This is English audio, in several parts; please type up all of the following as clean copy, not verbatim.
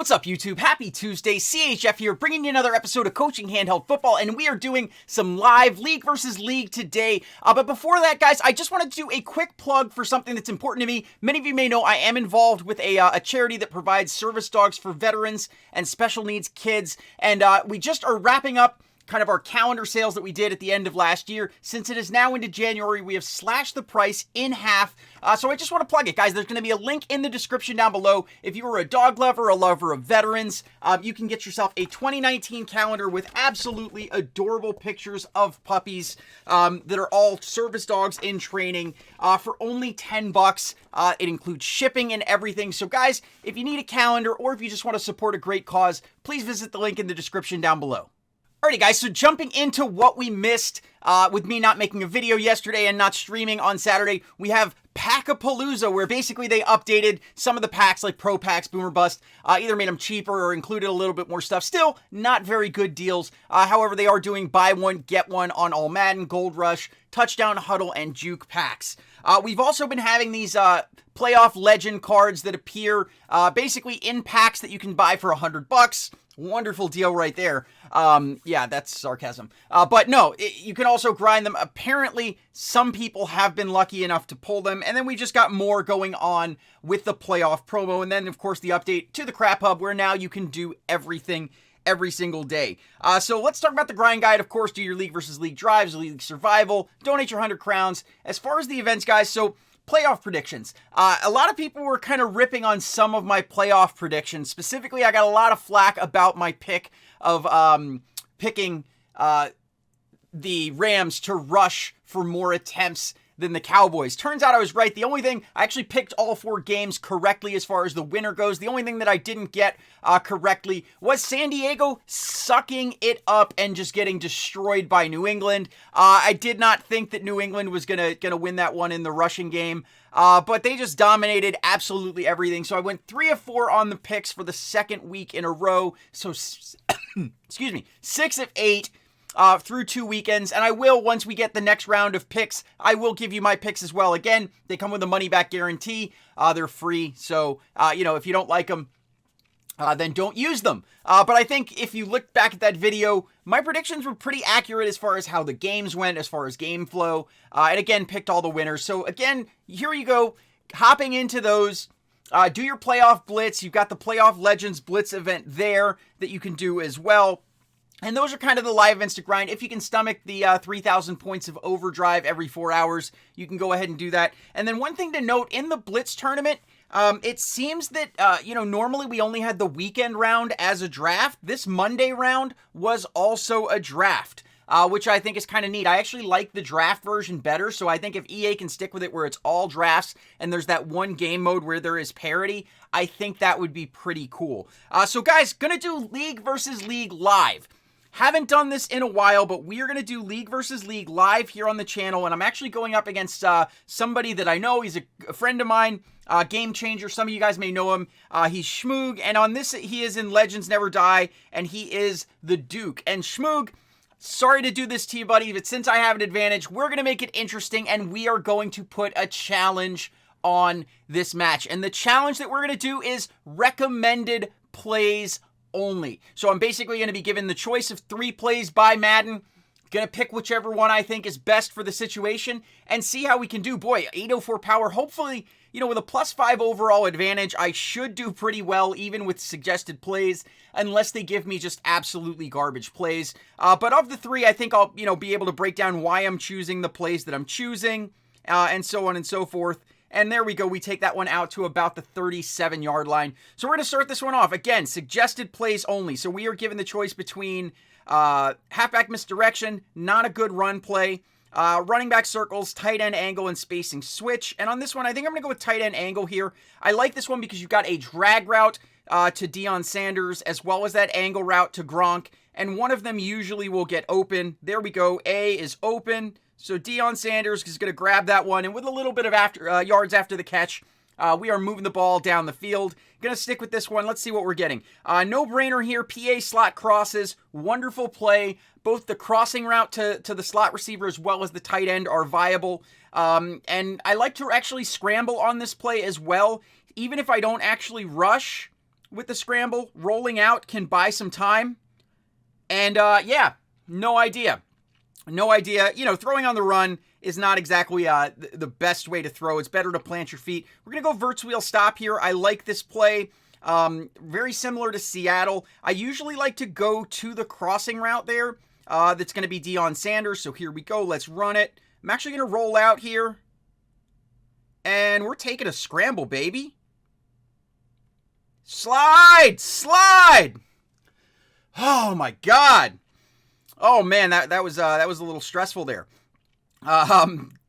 What's up, YouTube? Happy Tuesday. CHF here, bringing you another episode of Coaching Handheld Football, and we are doing some live League versus League today. But before that, guys, I just wanted to do a quick plug for something that's important to me. Many of you may know I am involved with a charity that provides service dogs for veterans and special needs kids, and we just are wrapping up kind of our calendar sales that we did at the end of last year. Since it is now into January, we have slashed the price in half. So I just want to plug it, guys. There's going to be a link in the description down below. If you are a dog lover, a lover of veterans, you can get yourself a 2019 calendar with absolutely adorable pictures of puppies that are all service dogs in training for only $10. It includes shipping and everything. So guys, if you need a calendar or if you just want to support a great cause, please visit the link in the description down below. Alrighty guys, so jumping into what we missed with me not making a video yesterday and not streaming on Saturday, we have Pack-a-Palooza, where basically they updated some of the packs like Pro Packs, Boomer Bust, either made them cheaper or included a little bit more stuff. Still, not very good deals. However, they are doing buy one, get one on all Madden, Gold Rush, Touchdown Huddle, and Juke packs. We've also been having these playoff legend cards that appear basically in packs that you can buy for $100. Wonderful deal right there. Yeah, that's sarcasm. But no, you can also grind them. Apparently, some people have been lucky enough to pull them. And then we just got more going on with the playoff promo. And then, of course, the update to the Crap Hub, where now you can do everything every single day. So let's talk about the grind guide. Of course, do your League versus League drives, League survival, donate your 100 crowns. As far as the events, guys, so playoff predictions. A lot of people were kind of ripping on some of my playoff predictions. Specifically, I got a lot of flack about my pick of picking the Rams to rush for more attempts than the Cowboys. Turns out I was right. The only thing, I actually picked all 4 games correctly as far as the winner goes. The only thing that I didn't get correctly was San Diego sucking it up and just getting destroyed by New England. I did not think that New England was gonna win that one in the rushing game. But they just dominated absolutely everything. So I went 3 of 4 on the picks for the second week in a row. So, excuse me, 6 of 8. Through 2 weekends, and I will, once we get the next round of picks, I will give you my picks as well. Again, they come with a money-back guarantee. They're free, so, if you don't like them, then don't use them. But I think if you look back at that video, my predictions were pretty accurate as far as how the games went, as far as game flow, and again, picked all the winners. So again, here you go, hopping into those. Do your playoff blitz. You've got the Playoff Legends Blitz event there that you can do as well. And those are kind of the live events to grind. If you can stomach the 3,000 points of overdrive every 4 hours, you can go ahead and do that. And then one thing to note, in the Blitz tournament, it seems that, normally we only had the weekend round as a draft. This Monday round was also a draft, which I think is kind of neat. I actually like the draft version better, so I think if EA can stick with it where it's all drafts and there's that one game mode where there is parity, I think that would be pretty cool. So guys, gonna do League versus League live. Haven't done this in a while, but we are going to do League versus League live here on the channel, and I'm actually going up against somebody that I know. He's a friend of mine, Game Changer. Some of you guys may know him. He's Schmoog, and on this, he is in Legends Never Die, and he is the Duke. And Schmoog, sorry to do this to you, buddy, but since I have an advantage, we're going to make it interesting, and we are going to put a challenge on this match. And the challenge that we're going to do is recommended plays only. So I'm basically going to be given the choice of 3 plays by Madden. Going to pick whichever one I think is best for the situation and see how we can do. Boy, 804 power. Hopefully, with a +5 overall advantage, I should do pretty well even with suggested plays, unless they give me just absolutely garbage plays. But of the 3, I think I'll, be able to break down why I'm choosing the plays that I'm choosing, and so on and so forth. And there we go. We take that one out to about the 37-yard line. So we're going to start this one off. Again, suggested plays only. So we are given the choice between halfback misdirection, not a good run play, running back circles, tight end angle, and spacing switch. And on this one, I think I'm going to go with tight end angle here. I like this one because you've got a drag route to Deion Sanders, as well as that angle route to Gronk. And one of them usually will get open. There we go. A is open. So Deion Sanders is going to grab that one, and with a little bit of yards after the catch, we are moving the ball down the field. Going to stick with this one. Let's see what we're getting. No-brainer here. PA slot crosses. Wonderful play. Both the crossing route to the slot receiver as well as the tight end are viable. And I like to actually scramble on this play as well. Even if I don't actually rush, with the scramble. Rolling out can buy some time. And yeah, no idea. No idea. You know, throwing on the run is not exactly the best way to throw. It's better to plant your feet. We're going to go Verts wheel stop here. I like this play. Very similar to Seattle. I usually like to go to the crossing route there. That's going to be Deion Sanders. So here we go. Let's run it. I'm actually going to roll out here. And we're taking a scramble, baby. Slide! Slide! Oh, my God. Oh, man, that was a little stressful there.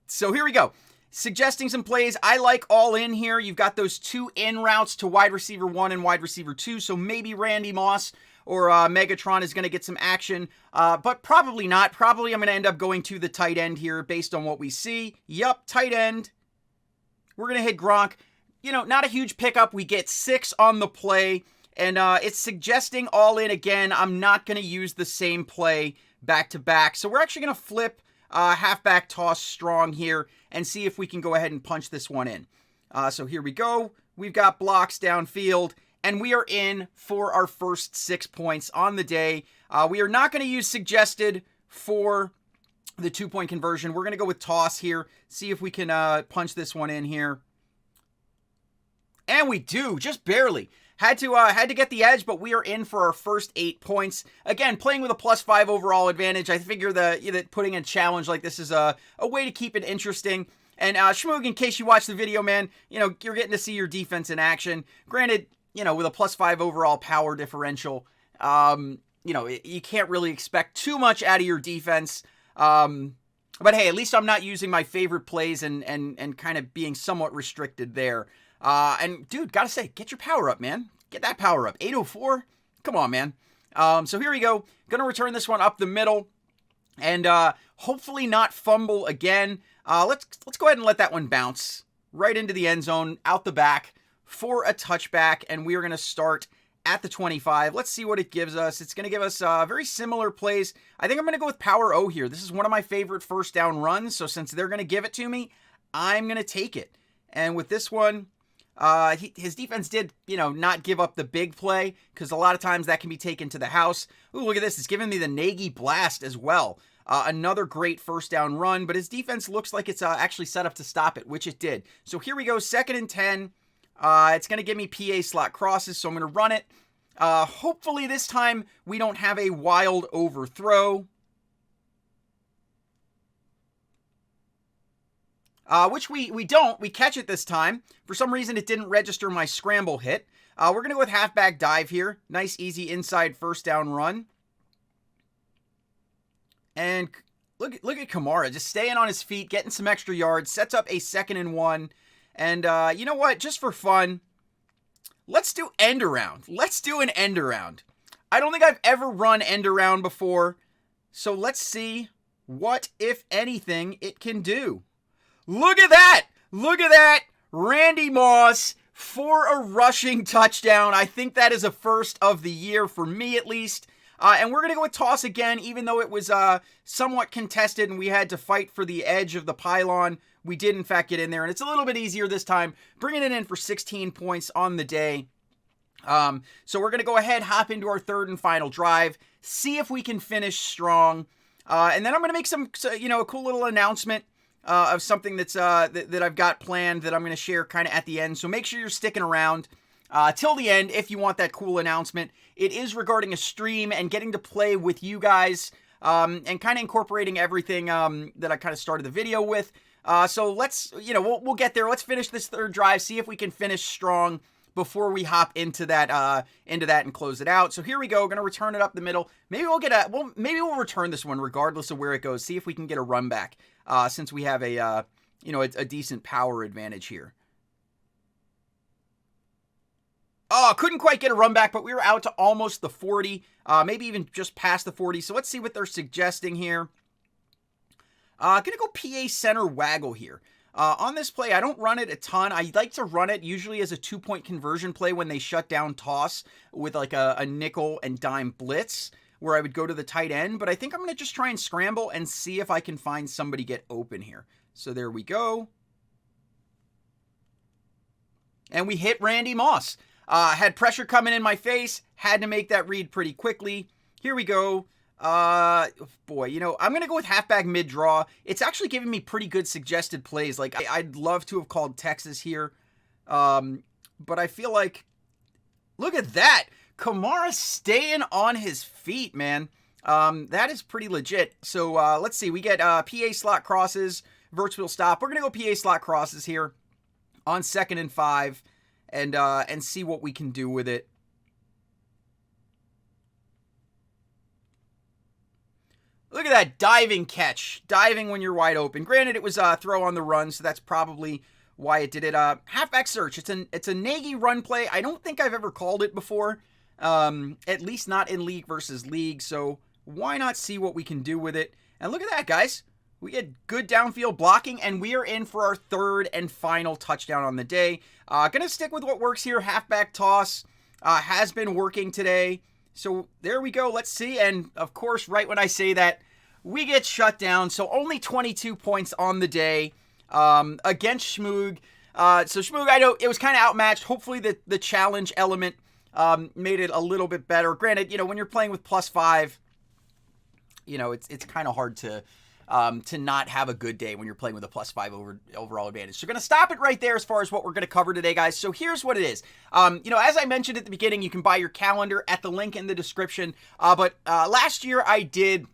So here we go. Suggesting some plays. I like all in here. You've got those 2 in routes to wide receiver 1 and wide receiver 2. So maybe Randy Moss or Megatron is going to get some action, but probably not. Probably I'm going to end up going to the tight end here based on what we see. Yup, tight end. We're going to hit Gronk. You know, not a huge pickup. We get 6 on the play, and it's suggesting all in again. I'm not going to use the same play back to back. So we're actually going to flip halfback toss strong here and see if we can go ahead and punch this one in. So here we go. We've got blocks downfield, and we are in for our first 6 points on the day. We are not going to use suggested for the 2-point conversion. We're going to go with toss here, see if we can punch this one in here. And we do, just barely. Had to get the edge, but we are in for our first 8 points. Again, playing with a +5 overall advantage. I figure that putting a challenge like this is a way to keep it interesting. And Schmoog, in case you watch the video, man, you know, you're getting to see your defense in action. Granted, you know, with a +5 overall power differential, you know, you can't really expect too much out of your defense. But hey, at least I'm not using my favorite plays and kind of being somewhat restricted there. And dude, gotta say, get your power up, man. Get that power up. 804. Come on, man. So here we go. Gonna return this one up the middle and hopefully not fumble again. Let's go ahead and let that one bounce right into the end zone, out the back for a touchback, and we are gonna start at the 25. Let's see what it gives us. It's going to give us very similar plays. I think I'm going to go with Power O here. This is one of my favorite first down runs, so since they're going to give it to me, I'm going to take it. And with this one, his defense did, you know, not give up the big play, because a lot of times that can be taken to the house. Ooh, look at this. It's giving me the Nagy blast as well. Another great first down run, but his defense looks like it's actually set up to stop it, which it did. So here we go, 2nd and 10. It's going to give me PA slot crosses, so I'm going to run it. Hopefully this time we don't have a wild overthrow. Which we don't. We catch it this time. For some reason, it didn't register my scramble hit. We're going to go with halfback dive here. Nice, easy inside first down run. And look at Kamara just staying on his feet, getting some extra yards, sets up a 2nd and 1. And you know what? Just for fun, let's do end around. Let's do an end around. I don't think I've ever run end around before. So let's see what, if anything, it can do. Look at that. Look at that. Randy Moss for a rushing touchdown. I think that is a first of the year for me, at least. And we're going to go with toss again, even though it was somewhat contested and we had to fight for the edge of the pylon. We did, in fact, get in there, and it's a little bit easier this time, bringing it in for 16 points on the day. So we're going to go ahead, hop into our 3rd and final drive, see if we can finish strong, and then I'm going to make some, you know, a cool little announcement of something that's that I've got planned that I'm going to share kind of at the end. So make sure you're sticking around till the end if you want that cool announcement. It is regarding a stream and getting to play with you guys, and kind of incorporating everything that I kind of started the video with. So let's, you know, we'll get there. Let's finish this 3rd drive, see if we can finish strong before we hop into that and close it out. So here we go. Going to return it up the middle. Maybe we'll return this one regardless of where it goes. See if we can get a run back, since we have a decent power advantage here. Oh, couldn't quite get a run back, but we were out to almost the 40, maybe even just past the 40. So let's see what they're suggesting here. Gonna go PA center waggle here. On this play, I don't run it a ton. I like to run it usually as a 2-point conversion play when they shut down toss with like a nickel and dime blitz, where I would go to the tight end. But I think I'm going to just try and scramble and see if I can find somebody get open here. So there we go. And we hit Randy Moss. Had pressure coming in my face, had to make that read pretty quickly. Here we go. Boy, you know, I'm going to go with halfback mid-draw. It's actually giving me pretty good suggested plays. Like, I'd love to have called Texas here. But I feel like, look at that. Kamara staying on his feet, man. That is pretty legit. So, let's see. We get PA slot crosses, virtual stop. We're going to go PA slot crosses here on 2nd and 5 and see what we can do with it. Look at that diving catch. Diving when you're wide open. Granted, it was a throw on the run, so that's probably why it did it. Halfback search. It's a Nagy run play. I don't think I've ever called it before. At least not in league versus league. So why not see what we can do with it? And look at that, guys. We get good downfield blocking, and we are in for our 3rd and final touchdown on the day. Gonna stick with what works here. Halfback toss has been working today. So there we go. Let's see. And of course, right when I say that, we get shut down. So only 22 points on the day against Schmoog. So Schmoog, I know it was kind of outmatched. Hopefully the challenge element made it a little bit better. Granted, you know, when you're playing with +5, you know, it's kind of hard to not have a good day when you're playing with a +5 overall advantage. So we're going to stop it right there as far as what we're going to cover today, guys. So here's what it is. You know, as I mentioned at the beginning, you can buy your calendar at the link in the description. But last year I did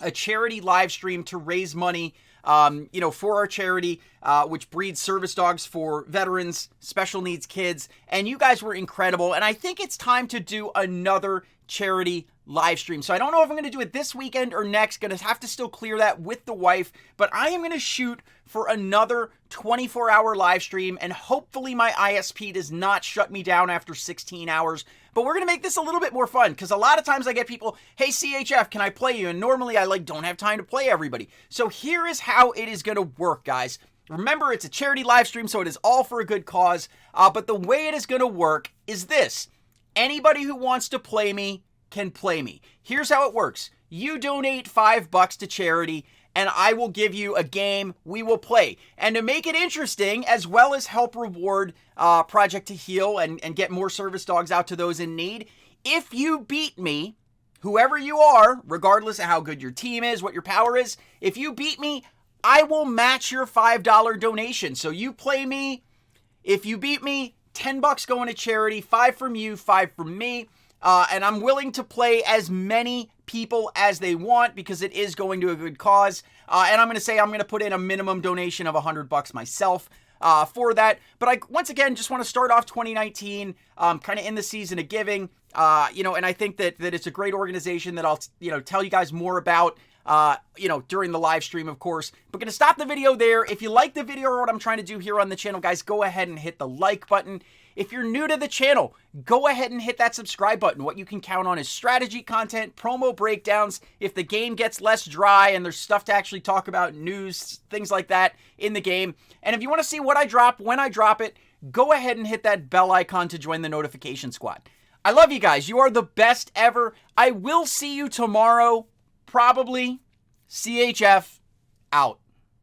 a charity live stream to raise money, you know, for our charity, which breeds service dogs for veterans, special needs kids. And you guys were incredible. And I think it's time to do another charity live stream. So I don't know if I'm going to do it this weekend or next. Going to have to still clear that with the wife, but I am going to shoot for another 24-hour live stream, and hopefully my ISP does not shut me down after 16 hours. But we're going to make this a little bit more fun, because a lot of times I get people, hey CHF, can I play you? And normally I don't have time to play everybody. So here is how it is going to work, guys. Remember, it's a charity live stream, so it is all for a good cause. But the way it is going to work is this. Anybody who wants to play me can play me. Here's how it works. You donate $5 to charity, and I will give you a game we will play. And to make it interesting, as well as help reward Project to Heal and get more service dogs out to those in need, if you beat me, whoever you are, regardless of how good your team is, what your power is, if you beat me, I will match your $5 donation. So you play me, if you beat me, $10 going to charity, 5 from you, 5 from me. And I'm willing to play as many people as they want because it is going to a good cause. And I'm going to say I'm going to put in a minimum donation of $100 myself for that. But I, once again, just want to start off 2019 kind of in the season of giving. You know, and I think that it's a great organization that I'll, you know, tell you guys more about, you know, during the live stream, of course. But going to stop the video there. If you like the video or what I'm trying to do here on the channel, guys, go ahead and hit the like button. If you're new to the channel, go ahead and hit that subscribe button. What you can count on is strategy content, promo breakdowns, if the game gets less dry and there's stuff to actually talk about, news, things like that in the game. And if you want to see what I drop, when I drop it, go ahead and hit that bell icon to join the notification squad. I love you guys. You are the best ever. I will see you tomorrow, probably. CHF out.